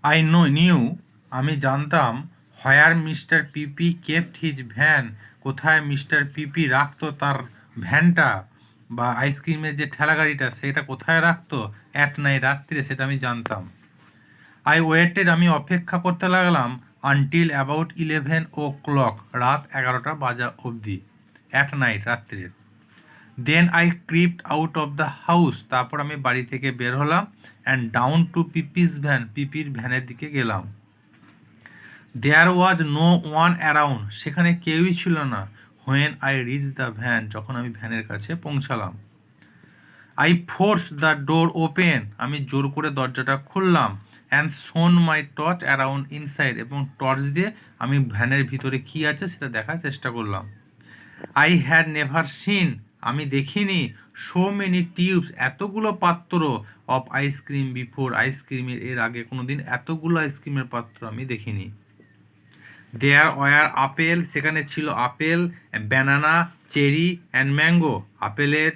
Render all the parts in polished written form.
I knew, আমি জানতাম, হোয়ার mister পিপি kept his van, কোথায় মিস্টার পিপি রাখতো তার ভ্যানটা বা আইসক্রিমের যে ঠেলা গাড়িটা সেটা কোথায় রাখতো অ্যাট নাইট, রাত্রিরে, সেটা আমি জানতাম। আই ওয়েটেড, আমি অপেক্ষা করতে লাগলাম, আনটিল অ্যাবাউট 11 o'clock, রাত 11টা বাজা অবধি, অ্যাট নাইট, রাত্রির। Then I crept out of the house, তারপর আমি বাড়ি থেকে বের হলাম, and down to Pippi's van, পিপির ভ্যানের দিকে গেলাম। There was no one around, সেখানে কেউই ছিল না। When I reach the van, যখন আমি ভ্যানের কাছে পৌঁছালাম। I force the door open, আমি জোর করে দরজাটা খুললাম, and shone my torch around inside, এবং টর্চ দিয়ে আমি ভ্যানের ভিতরে কী আছে সেটা দেখার চেষ্টা করলাম। আই হ্যাড নেভার সিন, আমি দেখিনি, সো মেনি টিউবস, এতগুলো পাত্র, অফ আইসক্রিম বিফোর, আইসক্রিমের এর আগে কোনো দিন এতগুলো আইসক্রিমের পাত্র আমি দেখিনি। দেয়ার ওয়ার আপেল, সেখানে ছিল apple, banana, cherry and mango, আপেলের,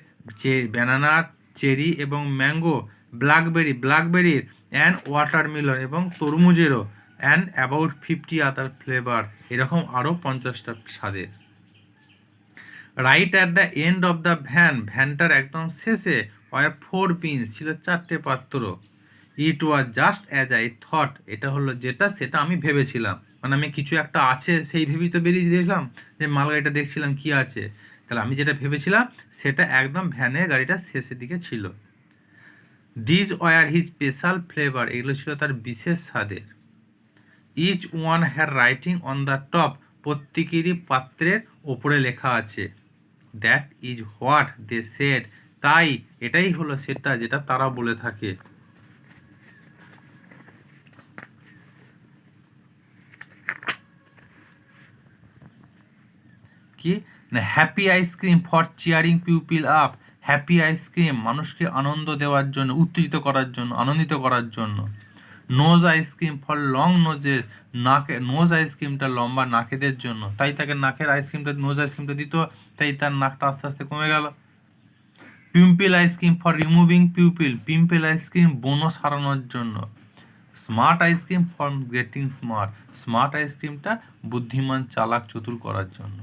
ব্যানানার, চেরি এবং ম্যাঙ্গো, ব্ল্যাকবেরির অ্যান্ড ওয়াটারমেলন, এবং তরমুজেরও, অ্যান্ড অ্যাবাউট 50 আদার ফ্লেভার, এরকম আরও 50টা স্বাদের। Right at the end of the van, ভ্যানটার একদম শেষে, ওয়ার 4 বিনস, ছিল 4টে পাত্র। It was just as I thought, এটা হলো যেটা সেটা আমি ভেবেছিলাম, মানে আমি কিছু একটা আছে সেই ভেবেই তো বেরিয়ে দিয়েছিলাম, যে মালগাড়িটা দেখছিলাম কি আছে, তাহলে আমি যেটা ভেবেছিলাম সেটা একদম ভ্যানের গাড়িটার শেষের দিকে ছিল। These were his special flavour, এগুলো ছিল তার বিশেষ স্বাদের। Each one had writing on the top, প্রত্যেকেরই পাত্রের ওপরে লেখা আছে। That is what they said, তাই এটাই হলো সেটা যেটা তারা বলে থাকে। কি না, happy ice cream for cheering people up, happy ice cream মানুষকে আনন্দ দেওয়ার জন্য, উত্তেজিত করার জন্য, আনন্দিত করার জন্য। নোজ আইসক্রিম ফর লং নোজেস, নাকে, নোজ আইসক্রিমটা লম্বা নাকেদের জন্য, তাই তাকে নাকের আইসক্রিমটা, নোজ আইসক্রিমটা দিত, তাই তার নাকটা আস্তে আস্তে কমে গেল। Pimple ice cream for removing pimple, pimple ice cream ব্রণ সারানোর জন্য। Smart ice cream for getting smart, smart আইসক্রিমটা বুদ্ধিমান, চালাক, চতুর করার জন্য।